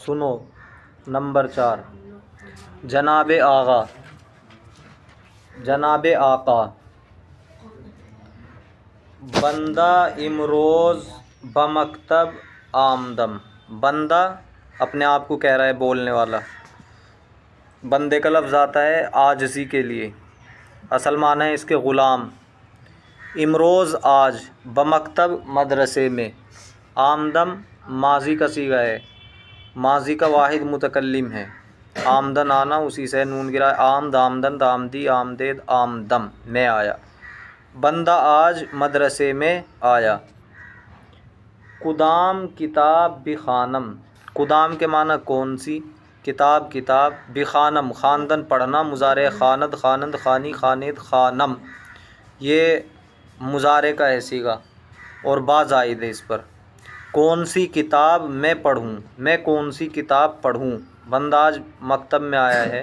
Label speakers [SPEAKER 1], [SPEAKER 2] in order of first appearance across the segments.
[SPEAKER 1] सुनो। नंबर 4, जनाबे आगा, जनाबे आका। बंदा इमरोज़ बमकतब आमदम। बंदा अपने आप को कह रहा है, बोलने वाला। बंदे का लफ्ज़ आता है आजिज़ी के लिए, असल माना है इसके ग़ुलाम। इमरोज़ आज, बमकतब मदरसे में, आमदम माजी का सीगा है, माजी का वाहिद मुतकल्लिम है। आमदन आना, उसी से नून गिरा, आमद आमदन दामदी आमदेद आमदम में आया। बंदा आज मदरसे में आया। कुदाम किताब बिखानम। कुदाम के माना कौन सी, किताब किताब, बिखानम ख़ानदन पढ़ना, मुज़ारे खानद खानंद खानी खानेद खानम, ये मुज़ारे का है सीगा और बा ज़ाइद है इस पर। कौन सी किताब मैं पढ़ूँ, मैं कौन सी किताब पढ़ूँ। बंदा आज मकतब में आया है,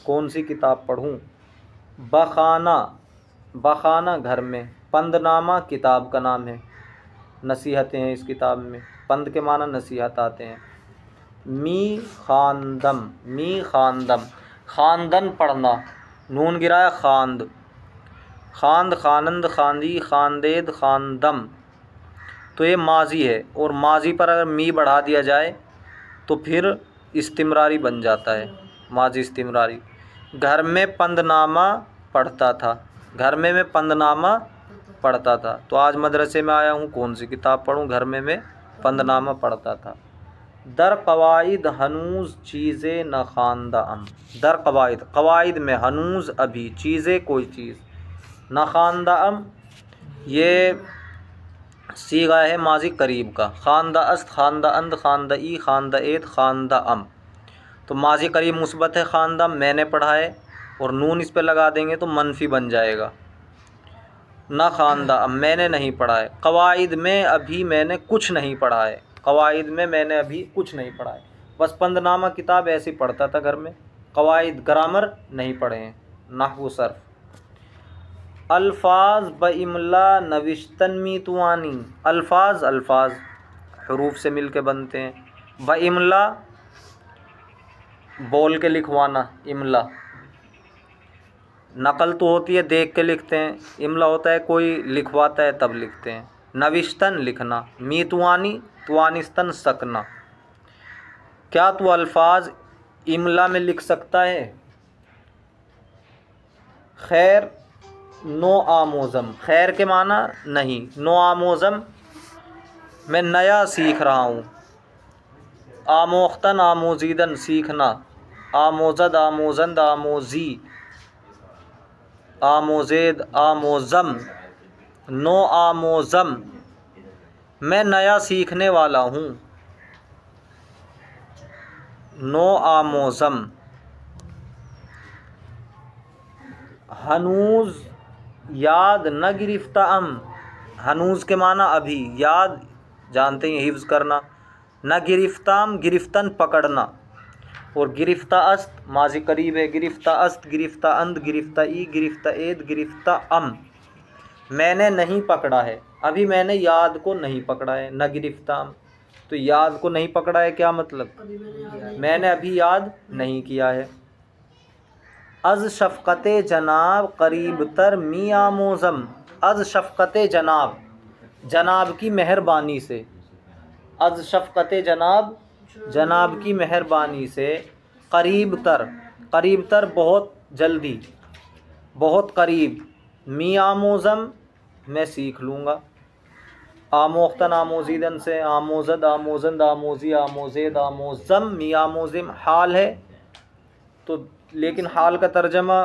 [SPEAKER 1] कौन सी किताब पढ़ूँ। बखाना, बखाना घर में। पंदनामा किताब का नाम है, नसीहतें हैं इस किताब में। पंद के माना नसीहत आते हैं। मी खानदम, मी खानदम खानदन पढ़ना, नून गिराया खांद, खांद खानंद खांदी खानदेद खानदम, तो ये माजी है। और माजी पर अगर मी बढ़ा दिया जाए तो फिर इस्तिमरारी बन जाता है, माजी इस्तिमरारी। घर में पंदनामा पढ़ता था, घर में मैं पंदनामा पढ़ता था। तो आज मदरसे में आया हूँ, कौन सी किताब पढ़ूँ, घर में मैं पंदनामा पढ़ता था। दर कवाइद हनूज़ चीज़ें न खानदा अम। दर कवाइद, कवाइद में, हनूज़ अभी, चीज़ें कोई चीज़, न खानदा अम ये सीगा है माजी करीब का। खानदा अस्त खानदा अंद खानदा ई खानदा एद खानदा अम, तो माजी करीब मुस्बत है खानदा, मैंने पढ़ा है, और नून इस पे लगा देंगे तो मनफी बन जाएगा। ना खानदा अम मैंने नहीं पढ़ा है। कवाइद में अभी मैंने कुछ नहीं पढ़ा है, कवाइद में मैंने अभी कुछ नहीं पढ़ा है। बस पंदनामा किताब ऐसे पढ़ता था घर में, कवाइद ग्रामर नहीं पढ़े हैं, नहwu सर्फ। अल्फाज ब इमला नविश्तन मी तुआनी। अल्फाज, अल्फाज हरूफ से मिल के बनते हैं। ब इमला बोल के लिखवाना, इमला। नकल तो होती है देख के लिखते हैं, इमला होता है कोई लिखवाता है तब लिखते हैं। नविश्तन लिखना, मी तुआनी तुआनिस्तन सकना। क्या तू अल्फाज इमला में लिख सकता है। खैर नो आमोज़म, खैर के माना नहीं, नो आमोज़म मैं नया सीख रहा हूँ। आमोख्तन आमोजीदन सीखना, आमोज़द आमोज़ंद आमोज़ी आमोज़ेद आमोज़म। नो आमोज़म मैं नया सीखने वाला हूँ। नो आमोज़म। हनूज़ याद न गिरफ्ता अम। हनूज़ के माना अभी, याद जानते हैं हिफ्ज़ करना। न गिरफ्ताम गिरफ्तन पकड़ना, और गिरफ्ता अस्त माजी करीब है, गिरफ्ता अस्त गिरफ्ता अंद गिरफ्ता ई गिरफ्ता एद गिरफ्ता अम मैंने नहीं पकड़ा है, अभी मैंने याद को नहीं पकड़ा है। न गिरफ्ताम तो याद को नहीं पकड़ा है, क्या मतलब, मैंने अभी याद नहीं किया है। अज़ शफ़क़ते जनाब करीब तर मी आमोज़म। अज़ शफ़क़ते जनाब, जनाब की मेहरबानी से। अज़ शफ़क़ते जनाब, जनाब की मेहरबानी से। करीब तर, करीब तर बहुत जल्दी, बहुत करीब। मी आमोज़म मैं सीख लूँगा। आमोख्तन आमोज़ीदन से, आमोज़द आमोज़ंद आमोज़ी आमोज़ेद आमोज़म। मी आमोज़िम हाल है तो, लेकिन हाल का तर्जमा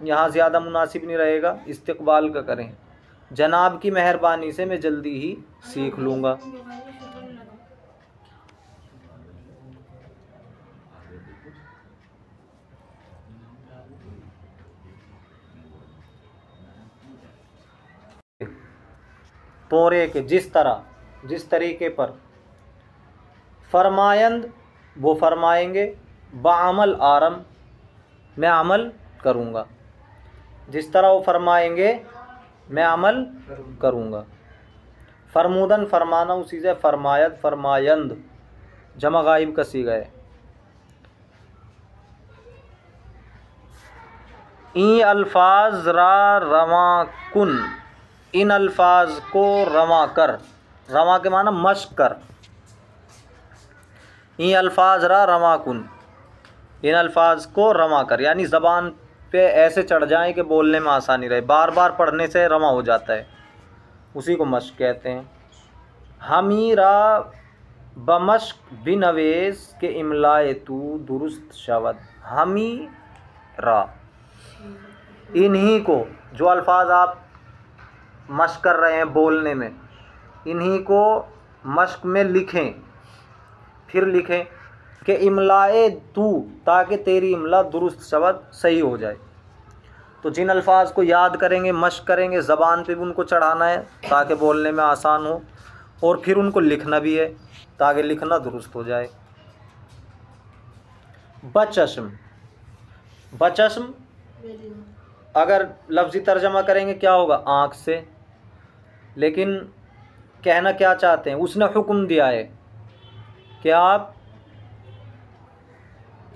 [SPEAKER 1] यहाँ ज़्यादा मुनासिब नहीं रहेगा, इस्तिक़बाल का करें। जनाब की मेहरबानी से मैं जल्दी ही सीख लूँगा। तोरे के, जिस तरह, जिस तरीके पर। फरमायंद वो फरमाएंगे, बाअमल आरम मैं अमल करूँगा। जिस तरह वो फरमाएंगे मैं अमल करूँगा। फरमूदन फरमाना, उसी से फरमायत फरमायंद जमा गायब का सीगा है। ई अल्फाज रा रवा कुन, इन अल्फाज को रवा कर, रवा के माना मश्क कर। ई अल्फाज रा रवा कुन, इन अल्फाज को रवा कर, यानी ज़बान पे ऐसे चढ़ जाए कि बोलने में आसानी रहे, बार बार पढ़ने से रवा हो जाता है, उसी को मश्क कहते हैं। हमीरा बमश्क बिनवेश के इमलाए तू दुरुस्त शवद। हमीरा, इन्हीं को, जो अल्फाज आप मश्क कर रहे हैं बोलने में, इन्हीं को मश्क में लिखें, फिर लिखें कि इमलाए तू, ताकि तेरी इमला दुरुस्त शब्द सही हो जाए। तो जिन अल्फाज को याद करेंगे, मश्क करेंगे, ज़बान पे भी उनको चढ़ाना है ताकि बोलने में आसान हो, और फिर उनको लिखना भी है ताकि लिखना दुरुस्त हो जाए। बचश्म, बचश्म अगर लफ्ज़ी तर्जमा करेंगे क्या होगा, आँख से, लेकिन कहना क्या चाहते हैं, उसने हुक्म दिया है कि आप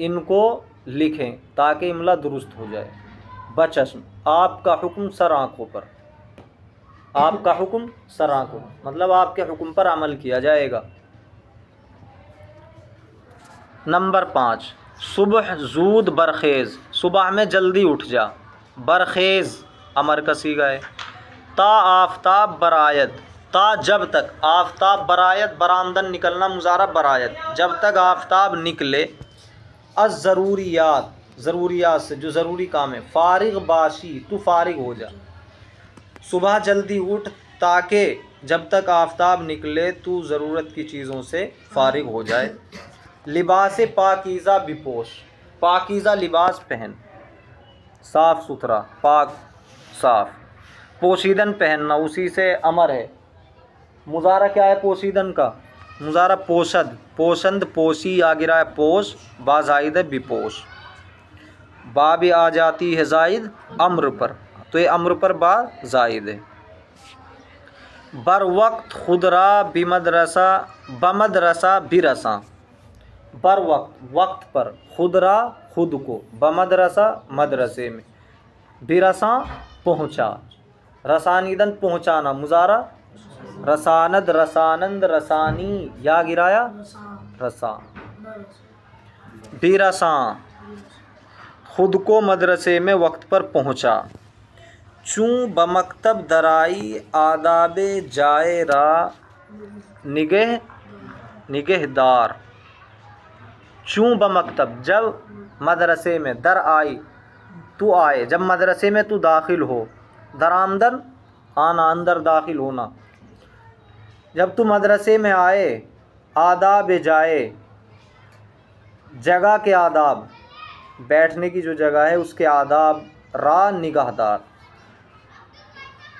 [SPEAKER 1] इनको लिखें ताकि इमला दुरुस्त हो जाए। बचश्म, आपका हुक्म सर आँखों पर, आपका हुक्म सर आँखों, मतलब आपके हुक्म पर अमल किया जाएगा। नंबर 5, सुबह जूद बरखेज़, सुबह में जल्दी उठ जा। बरखेज़ अमर का सीगा है। ता आफ़ताब बरायत, ता जब तक, आफ़ताब बरायत बरामदन निकलना, मुज़ारा बरायत, जब तक आफ़ताब निकले। अज़ ज़रूरियात, ज़रूरियात से जो ज़रूरी काम है। फ़ारिग बाशी, तू फ़ारिग हो जा। सुबह जल्दी उठ ताकि जब तक आफ़ताब निकले तू ज़रूरत की चीज़ों से फ़ारिग हो जाए। लिबास पाकीज़ा बिपोश, पाकीज़ा लिबास पहन, साफ़ सुथरा, पाक साफ़। पोशीदन पहनना, उसी से अमर है। मुज़ारा क्या है पोशीदन का, मुज़ारा पोशद, पोशंद, पोशी आ गिरा है पोश, बाज़ाइद है बिपोश। बा भी आ जाती है जायद अम्र पर, तो ये अम्र पर बा जायद है। बर वक्त खुदरा बिमदरसा, बमदरसा बिरसा, बर वक्त, वक्त पर, खुदरा खुद को, बमदरसा मदरसे में, बिरसा पहुँचा, रसानीदन पहुँचाना, मुज़ारा रसानद, रसानंद, रसानी, या गिराया रसा। बिरसा, खुद को मदरसे में वक्त पर पहुँचा। चूँ बमकतब दराई आदाबे जाए रा निगह निगहदार। चूँ बमकतब, जब मदरसे में, दर आई तू आए, जब मदरसे में तू दाखिल हो, दरामदन आना, अंदर दाखिल होना, जब तू मदरसे में आए, आदाब जाए, जगह के आदाब, बैठने की जो जगह है उसके आदाब, रा निगाहदार,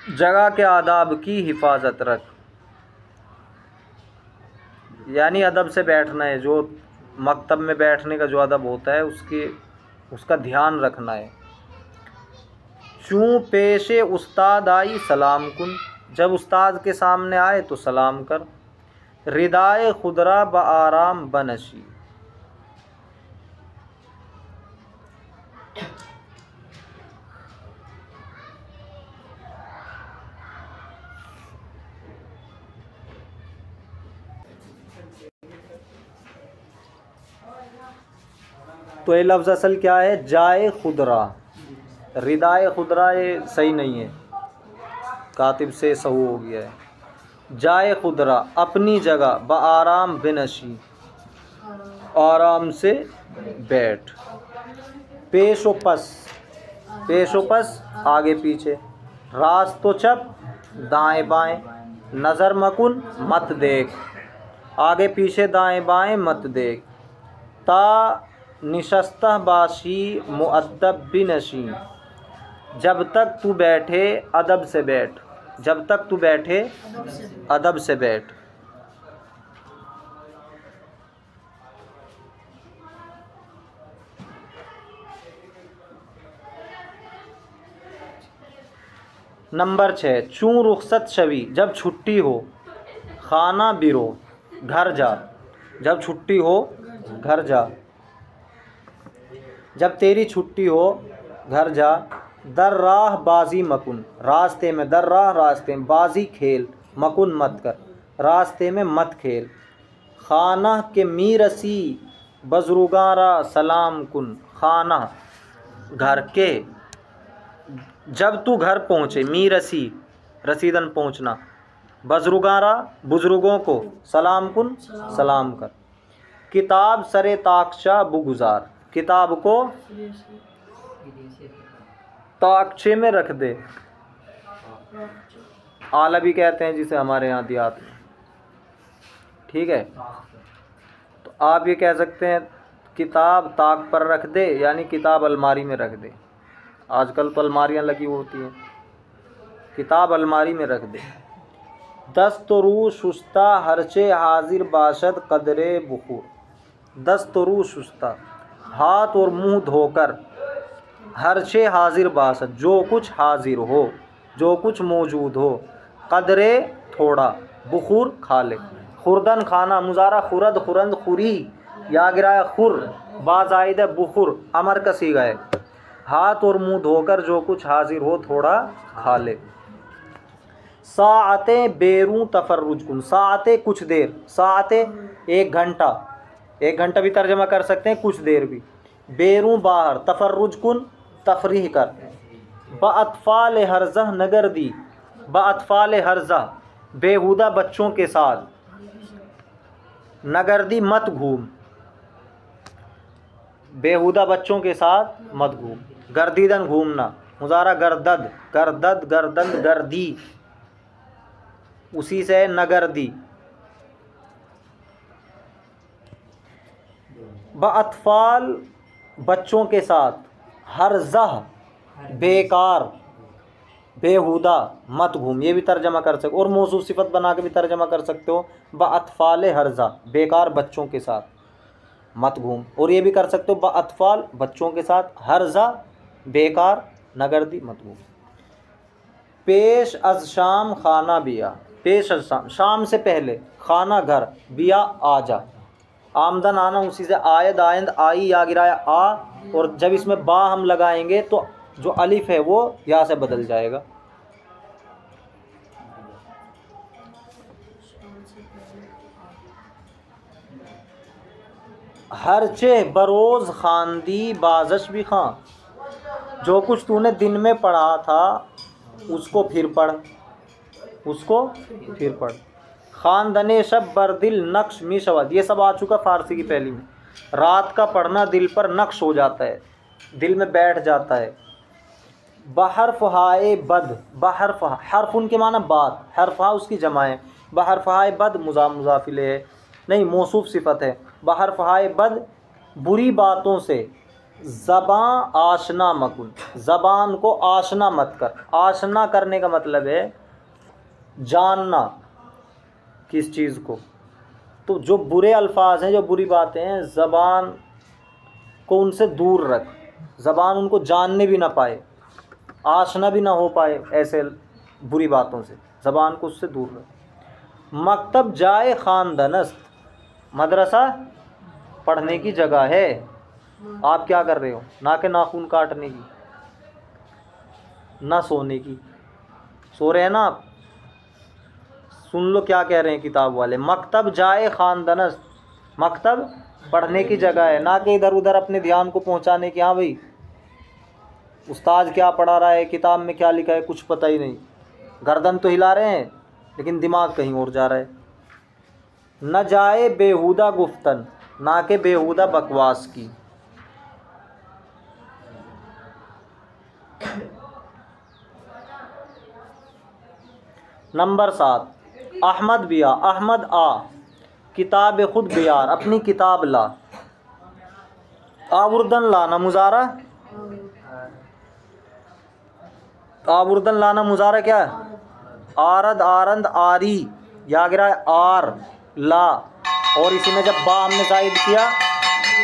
[SPEAKER 1] जगह के आदाब की हिफाजत रख, यानी अदब से बैठना है, जो मकतब में बैठने का जो अदब होता है उसका ध्यान रखना है। चूँ पेशे उस्ताद आई सलाम कुन, जब उस्ताद के सामने आए तो सलाम कर। रिदाए खुदरा ब आराम बनशी, तो ये लफ्ज़ असल क्या है, जाए खुदरा, रिदाए खुदरा ये सही नहीं है, कातिब से सहू हो गया है। जाए खुदरा अपनी जगह, ब आराम बिनशी आराम से बैठ। पेश व पस, पेश व पस आगे पीछे। रास्त तो चप दाएं बाएं, नज़र मकुन मत देख, आगे पीछे दाएं बाएं मत देख। ता निशस्ता बाशी मुअद्दब बिनशी, जब तक तू बैठे अदब से बैठ, जब तक तू बैठे अदब से बैठ। नंबर 6, चूँ रुखसत शवी, जब छुट्टी हो, खाना बिरो घर जा। जब छुट्टी हो घर जा, जब तेरी छुट्टी हो घर जा। दर राह बाजी मकुन, रास्ते में, दर राह रास्ते में, बाजी खेल, मकुन मत कर, रास्ते में मत खेल। खाना के मीरसी बजरुगारा सलाम कुन, खाना घर के, जब तू घर पहुँचे, मीरसी रसीदन पहुँचना, बजरुगारा बुजुर्गों को, सलाम कुन सलाम कर। किताब सरे ताकशा बुगुजार, किताब को ताकचे में रख दे, आला भी कहते हैं जिसे हमारे यहाँ देहात में, ठीक है। तो आप ये कह सकते हैं किताब ताक पर रख दे, यानी किताब अलमारी में रख दे। आजकल तो अलमारियाँ लगी होती हैं, किताब अलमारी में रख दे। दस्तरू शुस्ता हरचे हाजिर बाशद कदरे बुखूर, दस्तरू शुस्ता हाथ और मुंह धोकर, हरचे हाजिर बाशद जो कुछ हाजिर हो, जो कुछ मौजूद हो, कदरे थोड़ा, बुखूर खा ले। खुरदन खाना, मुजारा खुरद खुरंद खुरी, या गिराया खुर, बाज़ाइद बुखुर, अमर का सीगा है। हाथ और मुंह धोकर जो कुछ हाजिर हो थोड़ा खा ले। साआते बेरू तफर्रुज कुन, साआते कुछ देर, साआते एक घंटा, एक घंटा भी तर्जमा कर सकते हैं, कुछ देर भी। बेरू बाहर, तफर्रुज कुन तफरीह कर। बअतफाल हर्जा नगर दी, बअतफाल हर्जा बेहुदा बच्चों के साथ, नगरदी मत घूम, बेहुदा बच्चों के साथ मत घूम। गर्दीदन घूमना, मुजारा गर्दद, गर्दद गर्दन गर्दी, उसी से नगरदी। बअतफाल बच्चों के साथ, हर्ज़ह बेकार बेहुदा मत घूम, ये भी तर्जमा कर सकते, और मौसूफ सिफत बना के भी तर्जमा कर सकते हो। बअतफाल हर्ज़ा बेकार बच्चों के साथ मत घूम, और ये भी कर सकते हो बअतफाल बच्चों के साथ, हर्ज़ा बेकार नगरदी मत घूम। पेश अज शाम खाना बिया, पेश अज शाम, शाम से पहले, खाना घर, बिया आजा, आमदन आना, उसी से आयद आयंद आई या गिराया आ, और जब इसमें बा हम लगाएंगे तो जो अलिफ है वो या से बदल जाएगा। हरचे बरोज़ खानदी बाजश भी खां, जो कुछ तूने दिन में पढ़ा था उसको फिर पढ़, उसको फिर पढ़। खानदने शब बरदिल नक्श मी शवाद, ये सब आ चुका फारसी की पहली में। रात का पढ़ना दिल पर नक्श हो जाता है, दिल में बैठ जाता है। बहरफ हाए बद, बहरफ हर्फ उनके माना बात, हरफा उसकी जमा है। बहरफ हाए बद मुजाफिले है, नहीं मौसूफ सिफत है। बहरफ हाए बद बुरी बातों से, ज़बान आशना मकुन, ज़बान को आशना मत कर। आशना करने का मतलब है जानना किस चीज़ को। तो जो बुरे अल्फाज हैं, जो बुरी बातें हैं, ज़बान को उनसे दूर रख, ज़बान उनको जानने भी ना पाए, आशना भी ना हो पाए ऐसे बुरी बातों से, ज़बान को उससे दूर रख। मकतब जाए ख़ानदनस्त, मदरसा पढ़ने की जगह है। आप क्या कर रहे हो, ना के नाखून काटने की, ना सोने की। सो रहे हैं ना आप, सुन लो क्या कह रहे हैं किताब वाले। मकतब जाए ख़ानदनस्त, मकतब पढ़ने की जगह है, ना कि इधर उधर अपने ध्यान को पहुंचाने की। हाँ भाई उस्ताद क्या पढ़ा रहा है, किताब में क्या लिखा है, कुछ पता ही नहीं। गर्दन तो हिला रहे हैं लेकिन दिमाग कहीं और जा रहा है। न जाए बेहुदा गुफ्तन, ना के बेहुदा बकवास की। नंबर 7, अहमद बिया, अहमद आ, किताब खुद बियार, अपनी किताब ला। आवर्दन लाना मुजारा, आवर्दन लाना मुजारा क्या है, आरद आरंद आरी, या गिरा आर ला, और इसी में जब बा हमने जायद किया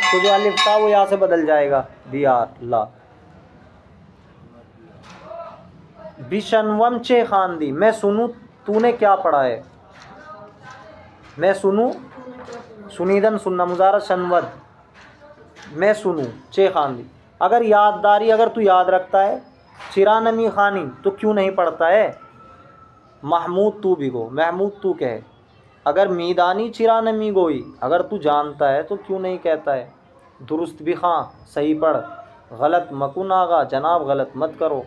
[SPEAKER 1] तो जो अलिफ था वो यहाँ से बदल जाएगा, बियार ला। बिशनवम चे खानदी, मैं सुनूं तूने क्या पढ़ा है, मैं सुनूं सुनीदन सुनना मुजारा शनवद मैं सुनूँ चे खानी। अगर याददारी अगर तू याद रखता है, चिरानमी खानी तो क्यों नहीं पढ़ता है। महमूद तू भिगो महमूद तू कहे। अगर मीदानी चिरानमी गोई अगर तू जानता है तो क्यों नहीं कहता है। दुरुस्त भी खां सही पढ़, गलत मकुन आगा जनाब गलत मत करो।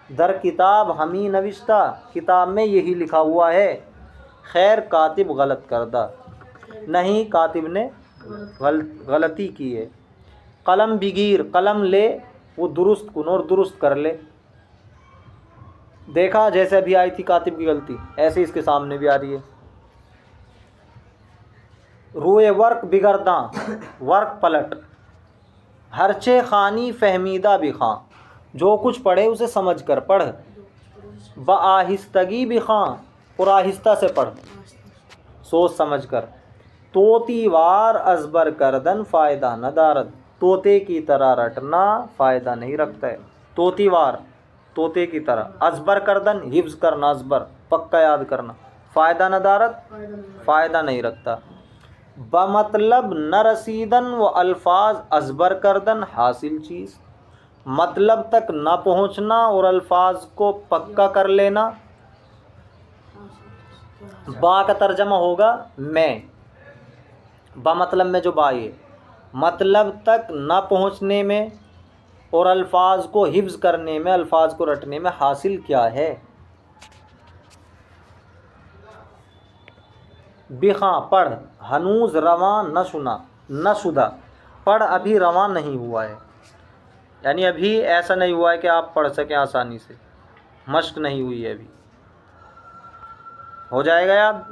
[SPEAKER 1] दर किताब हमी नविश्ता किताब में यही लिखा हुआ है। खैर कातिब गलत करदा नहीं कातिब ने गलती की है। कलम बिगीर कलम ले वो दुरुस्त कुन और दुरुस्त कर ले। देखा जैसे अभी आई थी कातिब की गलती ऐसे इसके सामने भी आ रही है। रोए वर्क बिगड़दा वर्क पलट। हरचे खानी फहमीदा भी खां जो कुछ पढ़े उसे समझ कर पढ़। बआहिस्तगी भी खां और आहिस्ता से पढ़ सोच समझ कर। तोती वार अजबर करदन फ़ायदा न दारद तोते की तरह रटना फ़ायदा नहीं रखता है। तोती वार तोते की तरह, अजबर करदन हिफ्ज करना अजबर पक्का याद करना, फ़ायदा न दारद फ़ायदा नहीं रखता। बमतलब न रसीदन व अल्फाज अजबर करदन हासिल चीज़ मतलब तक न पहुँचना और अल्फाज को पक्का कर लेना। बा का तर्जमा होगा मैं, बा मतलब में जो बा ये मतलब तक न पहुँचने में और अल्फाज को हिफ्ज करने में अल्फाज को रटने में हासिल क्या है। बिखा पढ़ हनूज रवां न सुना न शुदा पढ़ अभी रवां नहीं हुआ है, यानी अभी ऐसा नहीं हुआ है कि आप पढ़ सकें आसानी से, मश्क नहीं हुई है अभी। हो जाएगा याद।